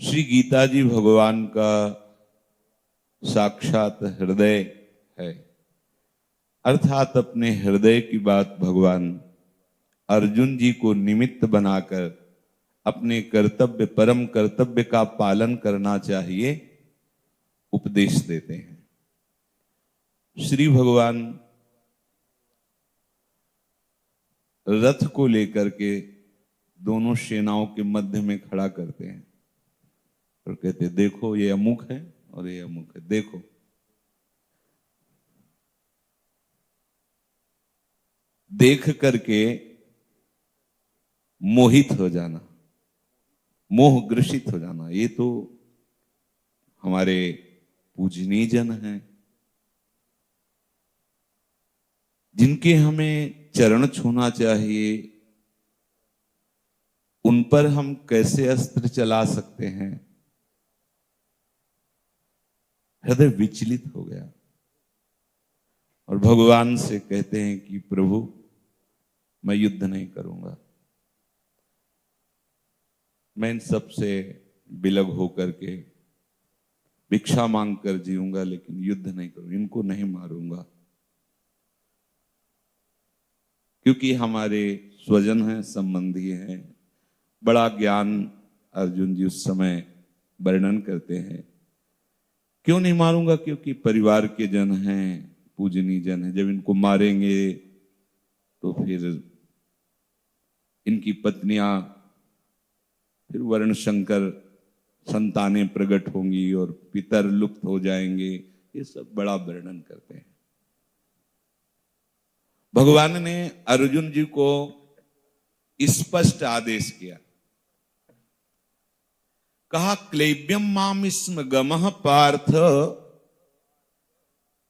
श्री गीता जी भगवान का साक्षात हृदय है, अर्थात अपने हृदय की बात भगवान अर्जुन जी को निमित्त बनाकर अपने कर्तव्य, परम कर्तव्य का पालन करना चाहिए, उपदेश देते हैं। श्री भगवान रथ को लेकर के दोनों सेनाओं के मध्य में खड़ा करते हैं और कहते देखो ये अमुक है और ये अमुक है, देखो। देख करके मोहित हो जाना, मोह ग्रसित हो जाना, ये तो हमारे पूजनीय जन हैं, जिनके हमें चरण छूना चाहिए। उन पर हम कैसे अस्त्र चला सकते हैं? हृदय विचलित हो गया और भगवान से कहते हैं कि प्रभु मैं युद्ध नहीं करूंगा, मैं इन सब से बिलग होकर के भिक्षा मांग कर जीऊंगा, लेकिन युद्ध नहीं करूंगा, इनको नहीं मारूंगा, क्योंकि हमारे स्वजन हैं, संबंधी हैं। बड़ा ज्ञान अर्जुन जी उस समय वर्णन करते हैं। क्यों नहीं मारूंगा? क्योंकि परिवार के जन हैं, पूजनीय जन हैं, जब इनको मारेंगे तो फिर इनकी पत्नियां, फिर वर्ण शंकर संतानें प्रकट होंगी और पितर लुप्त हो जाएंगे। ये सब बड़ा वर्णन करते हैं। भगवान ने अर्जुन जी को स्पष्ट आदेश किया, कहा क्लेब्यम माम स्म गमः पार्थ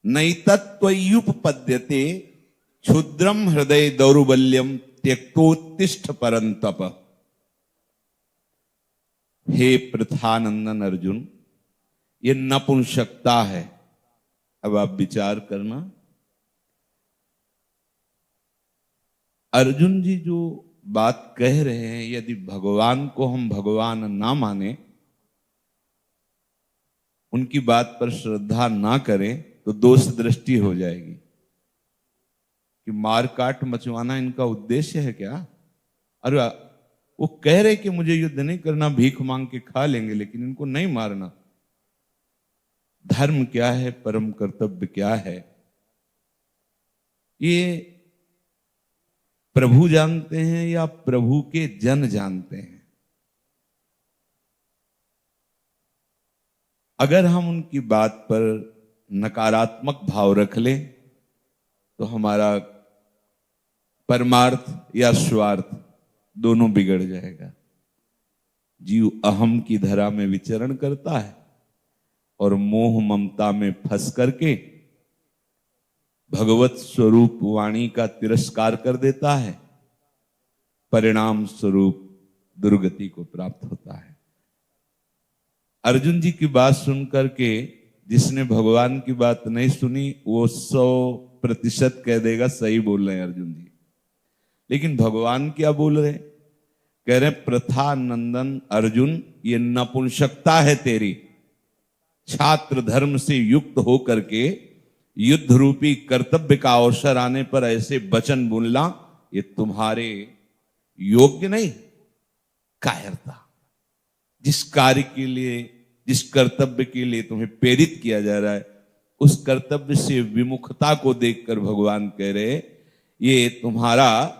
नैतत्त्वयुपपद्यते क्षुद्रम हृदय दौर्बल्यम त्यक्तोत्तिष्ठ परंतप। हे प्रथानंदन अर्जुन, ये नपुंसकता है। अब आप विचार करना, अर्जुन जी जो बात कह रहे हैं, यदि भगवान को हम भगवान ना माने, उनकी बात पर श्रद्धा ना करें, तो दोष दृष्टि हो जाएगी कि मार काट मचवाना इनका उद्देश्य है क्या? अरे वो कह रहे कि मुझे युद्ध नहीं करना, भीख मांग के खा लेंगे, लेकिन इनको नहीं मारना। धर्म क्या है, परम कर्तव्य क्या है, ये प्रभु जानते हैं या प्रभु के जन जानते हैं? अगर हम उनकी बात पर नकारात्मक भाव रख लें तो हमारा परमार्थ या स्वार्थ दोनों बिगड़ जाएगा। जीव अहम की धरा में विचरण करता है और मोह ममता में फंस करके भगवत स्वरूप वाणी का तिरस्कार कर देता है, परिणाम स्वरूप दुर्गति को प्राप्त होता है। अर्जुन जी की बात सुनकर के जिसने भगवान की बात नहीं सुनी, वो 100% कह देगा सही बोल रहे हैं अर्जुन जी। लेकिन भगवान क्या बोल रहे? कह रहे प्रथा नंदन अर्जुन, ये नपुंसकता है तेरी। छात्र धर्म से युक्त होकर के युद्ध रूपी कर्तव्य का अवसर आने पर ऐसे वचन बोलना, ये तुम्हारे योग्य नहीं। कायरता। जिस कार्य के लिए, जिस कर्तव्य के लिए तुम्हें प्रेरित किया जा रहा है, उस कर्तव्य से विमुखता को देखकर भगवान कह रहे ये तुम्हारा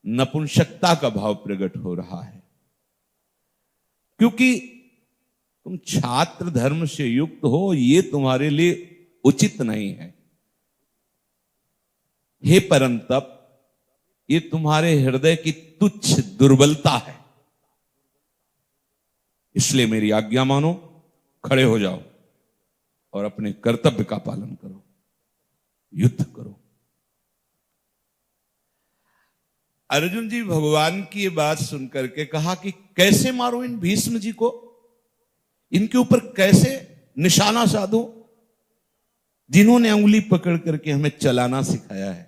नपुंसकता का भाव प्रकट हो रहा है, क्योंकि तुम छात्र धर्म से युक्त हो, ये तुम्हारे लिए उचित नहीं है। हे परंतप, ये तुम्हारे हृदय की तुच्छ दुर्बलता है, इसलिए मेरी आज्ञा मानो, खड़े हो जाओ और अपने कर्तव्य का पालन करो, युद्ध करो। अर्जुन जी भगवान की ये बात सुनकर के कहा कि कैसे मारो इन भीष्म जी को, इनके ऊपर कैसे निशाना साधो, जिन्होंने उंगली पकड़ करके हमें चलाना सिखाया है।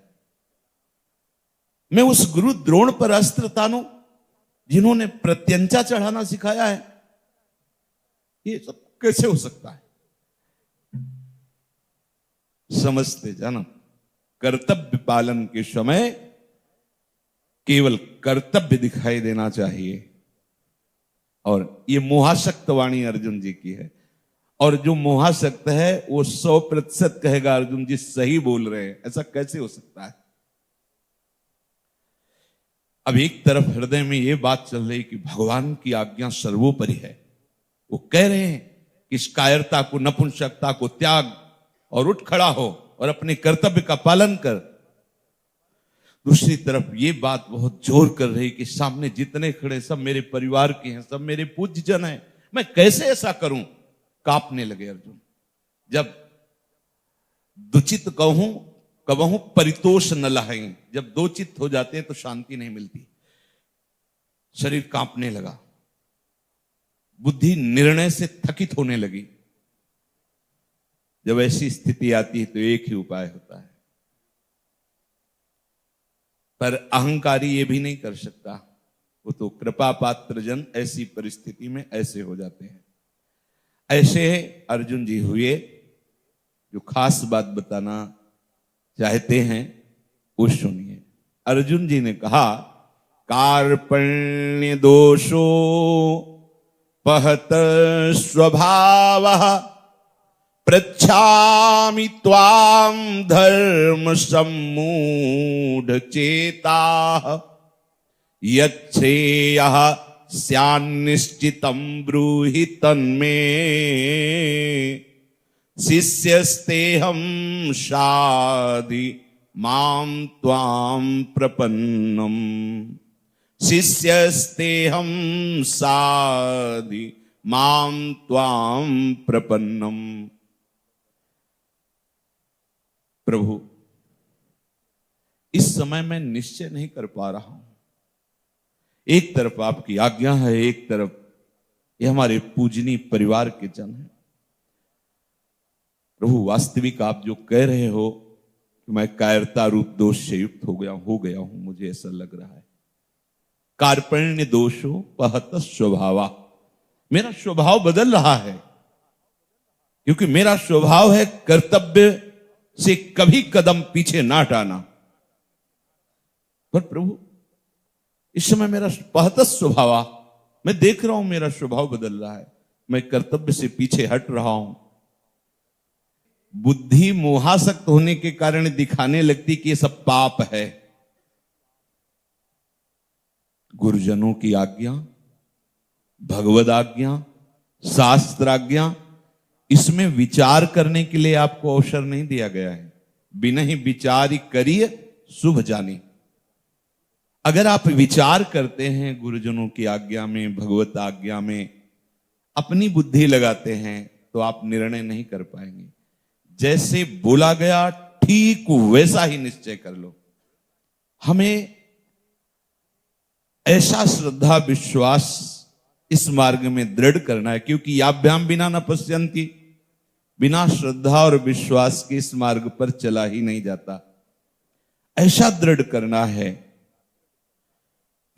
मैं उस गुरु द्रोण पर अस्त्र तानूं जिन्होंने प्रत्यंचा चढ़ाना सिखाया है। ये सब कैसे हो सकता है? समझते जाना, कर्तव्य पालन के समय केवल कर्तव्य दिखाई देना चाहिए। और ये मोहाशक्त वाणी अर्जुन जी की है। और जो मोहाशक्त है वो 100% कहेगा अर्जुन जी सही बोल रहे हैं। ऐसा कैसे हो सकता है? अब एक तरफ हृदय में ये बात चल रही कि भगवान की आज्ञा सर्वोपरि है, वो कह रहे हैं कि इस कायरता को, नपुंसकता को त्याग और उठ खड़ा हो और अपने कर्तव्य का पालन कर। दूसरी तरफ ये बात बहुत जोर कर रही कि सामने जितने खड़े सब मेरे परिवार के हैं, सब मेरे पूज्य जन हैं, मैं कैसे ऐसा करूं? कांपने लगे अर्जुन। जब दुचित कबहू परितोष न लहाई, जब दो चित्त हो जाते हैं तो शांति नहीं मिलती। शरीर कांपने लगा, बुद्धि निर्णय से थकित होने लगी। जब ऐसी स्थिति आती है तो एक ही उपाय होता है, पर अहंकारी ये भी नहीं कर सकता। वो तो कृपा पात्र जन ऐसी परिस्थिति में ऐसे हो जाते हैं। ऐसे अर्जुन जी हुए। जो खास बात बताना चाहते हैं वो सुनिए। अर्जुन जी ने कहा, कार्पण्य दोषो पहत स्वभावः पृच्छामि त्वां धर्म सम्मूढ़ चेताः यच्छ्रेयः स्यान्निश्चितं ब्रूहि तन्मे शिष्यस्तेऽहं शाधि मां त्वां प्रपन्नम्। शिष्यस्तेऽहं साधि मां त्वां प्रपन्नम्। प्रभु, इस समय मैं निश्चय नहीं कर पा रहा हूं। एक तरफ आपकी आज्ञा है, एक तरफ ये हमारे पूजनीय परिवार के जन हैं। प्रभु, वास्तविक आप जो कह रहे हो कि मैं कायरता रूप दोष से युक्त हो गया हूं, मुझे ऐसा लग रहा है। कार्पण्य दोषो पहत स्वभावा, मेरा स्वभाव बदल रहा है, क्योंकि मेरा स्वभाव है कर्तव्य से कभी कदम पीछे ना हटाना। पर प्रभु, इस समय मेरा पहत स्वभाव, मैं देख रहा हूं मेरा स्वभाव बदल रहा है, मैं कर्तव्य से पीछे हट रहा हूं। बुद्धि मोहासक्त होने के कारण दिखाने लगती कि ये सब पाप है। गुरुजनों की आज्ञा, भगवद आज्ञा, शास्त्राज्ञा, इसमें विचार करने के लिए आपको अवसर नहीं दिया गया है। बिना ही विचार करिए शुभ जानी। अगर आप विचार करते हैं गुरुजनों की आज्ञा में, भगवत आज्ञा में, अपनी बुद्धि लगाते हैं, तो आप निर्णय नहीं कर पाएंगे। जैसे बोला गया ठीक वैसा ही निश्चय कर लो। हमें ऐसा श्रद्धा विश्वास इस मार्ग में दृढ़ करना है, क्योंकि याभ्याम बिना न पश्यन्ति, बिना श्रद्धा और विश्वास के इस मार्ग पर चला ही नहीं जाता। ऐसा दृढ़ करना है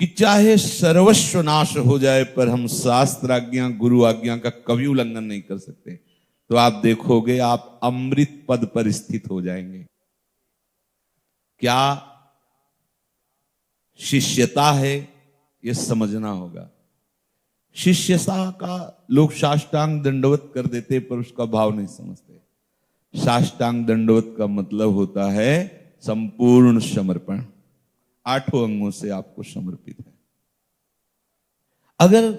कि चाहे सर्वस्व नाश हो जाए, पर हम शास्त्र आज्ञा, गुरु आज्ञा का कभी उल्लंघन नहीं कर सकते। तो आप देखोगे आप अमृत पद पर स्थित हो जाएंगे। क्या शिष्यता है, यह समझना होगा। शिष्यता का लोग साष्टांग दंडवत कर देते, पर उसका भाव नहीं समझते। साष्टांग दंडवत का मतलब होता है संपूर्ण समर्पण, 8 अंगों से आपको समर्पित है। अगर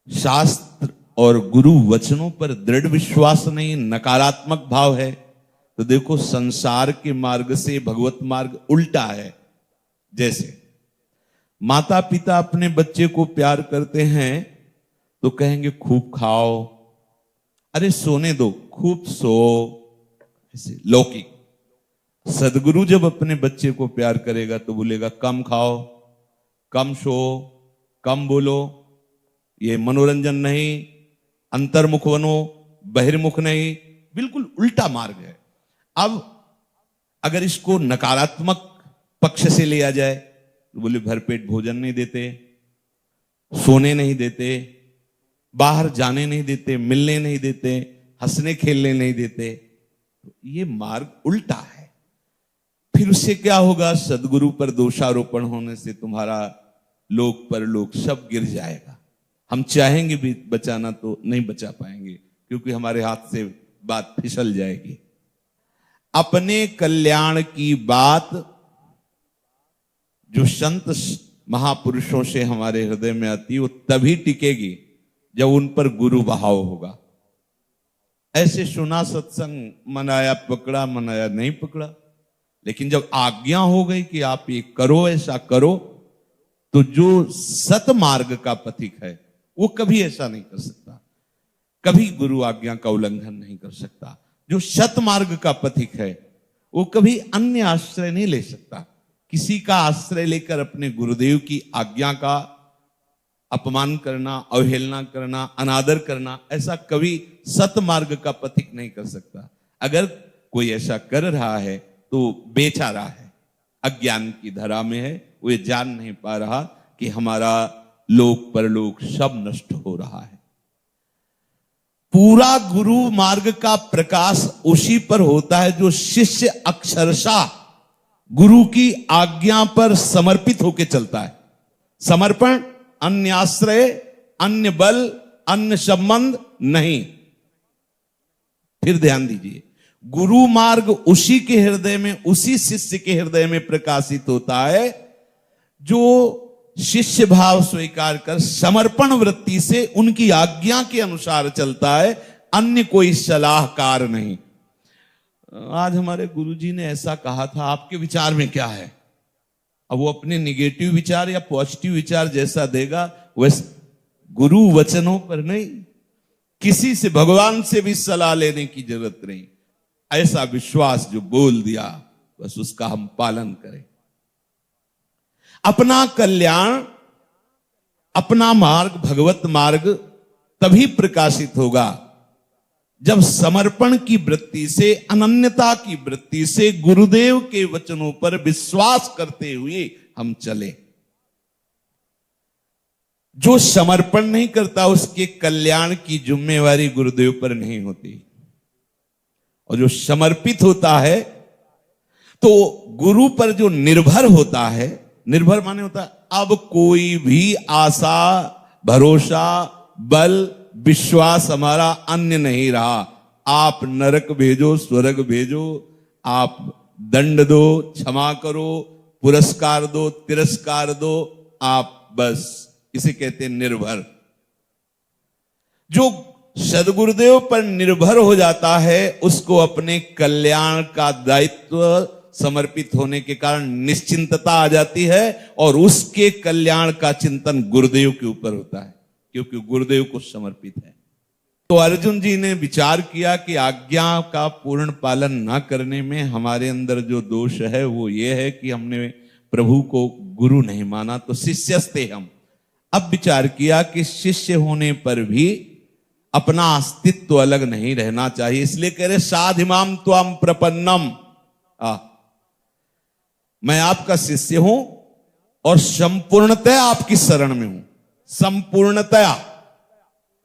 शास्त्र और गुरु वचनों पर दृढ़ विश्वास नहीं, नकारात्मक भाव है, तो देखो संसार के मार्ग से भगवत मार्ग उल्टा है। जैसे माता पिता अपने बच्चे को प्यार करते हैं तो कहेंगे खूब खाओ, अरे सोने दो, खूब सो, ऐसे लौकिक। सदगुरु जब अपने बच्चे को प्यार करेगा तो बोलेगा कम खाओ, कम सो, कम बोलो, ये मनोरंजन नहीं, अंतर्मुख बनो, बहिर्मुख नहीं। बिल्कुल उल्टा मार्ग है। अब अगर इसको नकारात्मक पक्ष से लिया जाए तो बोले भरपेट भोजन नहीं देते, सोने नहीं देते, बाहर जाने नहीं देते, मिलने नहीं देते, हंसने खेलने नहीं देते। ये मार्ग उल्टा है। फिर उससे क्या होगा? सदगुरु पर दोषारोपण होने से तुम्हारा लोक परलोक सब गिर जाएगा। हम चाहेंगे भी बचाना तो नहीं बचा पाएंगे, क्योंकि हमारे हाथ से बात फिसल जाएगी। अपने कल्याण की बात जो संत महापुरुषों से हमारे हृदय में आती है, वो तभी टिकेगी जब उन पर गुरु भाव होगा। ऐसे सुना सत्संग, मनाया पकड़ा, मनाया नहीं पकड़ा, लेकिन जब आज्ञा हो गई कि आप ये करो, ऐसा करो, तो जो सत मार्ग का पथिक है वो कभी ऐसा नहीं कर सकता, कभी गुरु आज्ञा का उल्लंघन नहीं कर सकता। जो सत मार्ग का पथिक है वो कभी अन्य आश्रय नहीं ले सकता। किसी का आश्रय लेकर अपने गुरुदेव की आज्ञा का अपमान करना, अवहेलना करना, अनादर करना, ऐसा कभी सतमार्ग का पथिक नहीं कर सकता। अगर कोई ऐसा कर रहा है तो बेचा रहा है, अज्ञान की धरा में है। वो ये जान नहीं पा रहा कि हमारा लोक परलोक सब नष्ट हो रहा है। पूरा गुरु मार्ग का प्रकाश उसी पर होता है जो शिष्य अक्षरशः गुरु की आज्ञा पर समर्पित होकर चलता है। समर्पण, अन्य आश्रय, अन्य बल, अन्य संबंध नहीं। फिर ध्यान दीजिए, गुरु मार्ग उसी के हृदय में, उसी शिष्य के हृदय में प्रकाशित होता है जो शिष्य भाव स्वीकार कर समर्पण वृत्ति से उनकी आज्ञा के अनुसार चलता है, अन्य कोई सलाहकार नहीं। आज हमारे गुरुजी ने ऐसा कहा था, आपके विचार में क्या है? अब वो अपने निगेटिव विचार या पॉजिटिव विचार जैसा देगा वैसे, गुरु वचनों पर नहीं, किसी से, भगवान से भी सलाह लेने की जरूरत नहीं। ऐसा विश्वास जो बोल दिया बस उसका हम पालन करें। अपना कल्याण, अपना मार्ग, भगवत मार्ग तभी प्रकाशित होगा जब समर्पण की वृत्ति से, अनन्यता की वृत्ति से गुरुदेव के वचनों पर विश्वास करते हुए हम चले। जो समर्पण नहीं करता उसके कल्याण की जिम्मेवारी गुरुदेव पर नहीं होती, और जो समर्पित होता है तो गुरु पर जो निर्भर होता है, निर्भर माने होता है अब कोई भी आशा, भरोसा, बल, विश्वास हमारा अन्य नहीं रहा। आप नरक भेजो, स्वर्ग भेजो, आप दंड दो, क्षमा करो, पुरस्कार दो, तिरस्कार दो, आप बस, इसे कहते हैं निर्भर। जो सदगुरुदेव पर निर्भर हो जाता है उसको अपने कल्याण का दायित्व समर्पित होने के कारण निश्चिंतता आ जाती है, और उसके कल्याण का चिंतन गुरुदेव के ऊपर होता है, क्योंकि गुरुदेव को समर्पित है। तो अर्जुन जी ने विचार किया कि आज्ञा का पूर्ण पालन न करने में हमारे अंदर जो दोष है वो ये है कि हमने प्रभु को गुरु नहीं माना, तो शिष्यस्ते हम। अब विचार किया कि शिष्य होने पर भी अपना अस्तित्व अलग नहीं रहना चाहिए, इसलिए कह रहे साधिमाम त्वाम प्रपन्नम, मैं आपका शिष्य हूं और संपूर्णतया आपकी शरण में हूं। संपूर्णतया,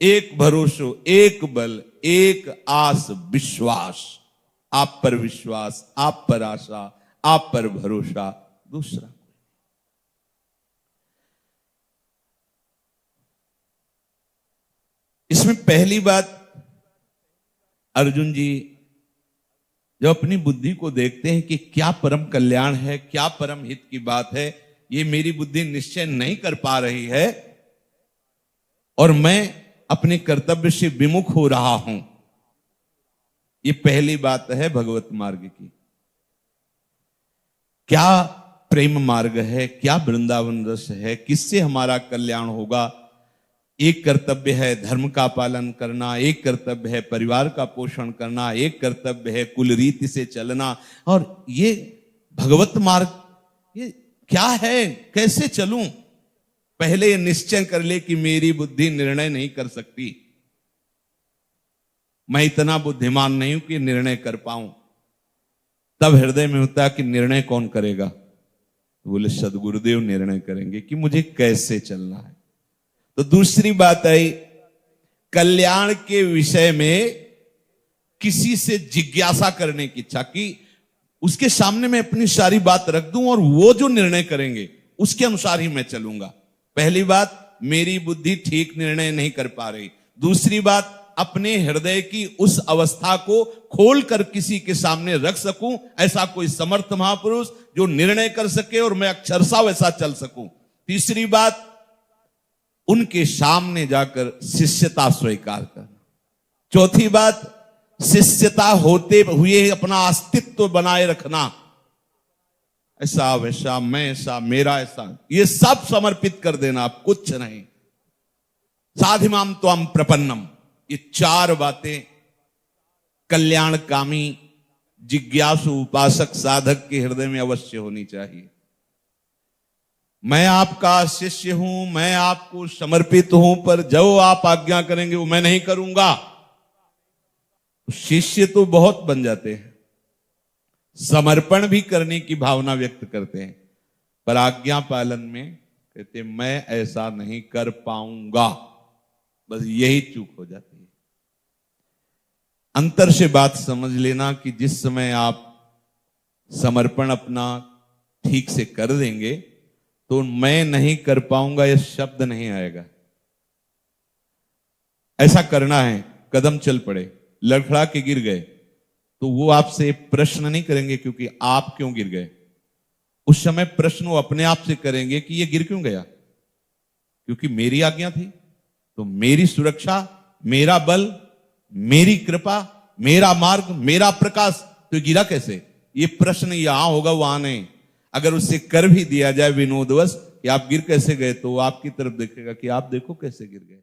एक भरोसा, एक बल, एक आस, विश्वास, आप पर विश्वास, आप पर आशा, आप पर भरोसा, दूसरा। इसमें पहली बात, अर्जुन जी जब अपनी बुद्धि को देखते हैं कि क्या परम कल्याण है, क्या परम हित की बात है, ये मेरी बुद्धि निश्चय नहीं कर पा रही है और मैं अपने कर्तव्य से विमुख हो रहा हूं, ये पहली बात है भगवत मार्ग की। क्या प्रेम मार्ग है, क्या वृंदावन रस है, किससे हमारा कल्याण होगा। एक कर्तव्य है धर्म का पालन करना, एक कर्तव्य है परिवार का पोषण करना, एक कर्तव्य है कुल रीति से चलना, और ये भगवत मार्ग ये क्या है, कैसे चलूं। पहले ये निश्चय कर ले कि मेरी बुद्धि निर्णय नहीं कर सकती, मैं इतना बुद्धिमान नहीं हूं कि निर्णय कर पाऊं। तब हृदय में होता है कि निर्णय कौन करेगा, तो बोले सदगुरुदेव निर्णय करेंगे कि मुझे कैसे चलना है। तो दूसरी बात आई कल्याण के विषय में किसी से जिज्ञासा करने की इच्छा कि उसके सामने मैं अपनी सारी बात रख दूं और वो जो निर्णय करेंगे उसके अनुसार ही मैं चलूंगा। पहली बात, मेरी बुद्धि ठीक निर्णय नहीं कर पा रही। दूसरी बात, अपने हृदय की उस अवस्था को खोलकर किसी के सामने रख सकूं, ऐसा कोई समर्थ महापुरुष जो निर्णय कर सके और मैं अक्षरशः वैसा चल सकूं। तीसरी बात, उनके सामने जाकर शिष्यता स्वीकार करना। चौथी बात, शिष्यता होते हुए अपना अस्तित्व बनाए रखना। ऐसा वैसा, मैं ऐसा, मेरा ऐसा, ये सब समर्पित कर देना, आप कुछ नहीं। साधिमाम त्वम प्रपन्नम, ये चार बातें कल्याणकामी जिज्ञासु उपासक साधक के हृदय में अवश्य होनी चाहिए। मैं आपका शिष्य हूं, मैं आपको समर्पित हूं, पर जो आप आज्ञा करेंगे वो मैं नहीं करूंगा। शिष्य तो बहुत बन जाते हैं, समर्पण भी करने की भावना व्यक्त करते हैं, पर आज्ञा पालन में कहते मैं ऐसा नहीं कर पाऊंगा। बस यही चूक हो जाती है। अंतर से बात समझ लेना कि जिस समय आप समर्पण अपना ठीक से कर देंगे तो मैं नहीं कर पाऊंगा यह शब्द नहीं आएगा। ऐसा करना है, कदम चल पड़े, लड़खड़ा के गिर गए तो वो आपसे प्रश्न नहीं करेंगे क्योंकि आप क्यों गिर गए। उस समय प्रश्न वो अपने आप से करेंगे कि ये गिर क्यों गया, क्योंकि मेरी आज्ञा थी। तो मेरी सुरक्षा, मेरा बल, मेरी कृपा, मेरा मार्ग, मेरा प्रकाश, तो गिरा कैसे? ये प्रश्न यहां होगा, वहां नहीं। अगर उससे कर भी दिया जाए विनोदवश कि आप गिर कैसे गए, तो वो आपकी तरफ देखेगा कि आप देखो कैसे गिर गए।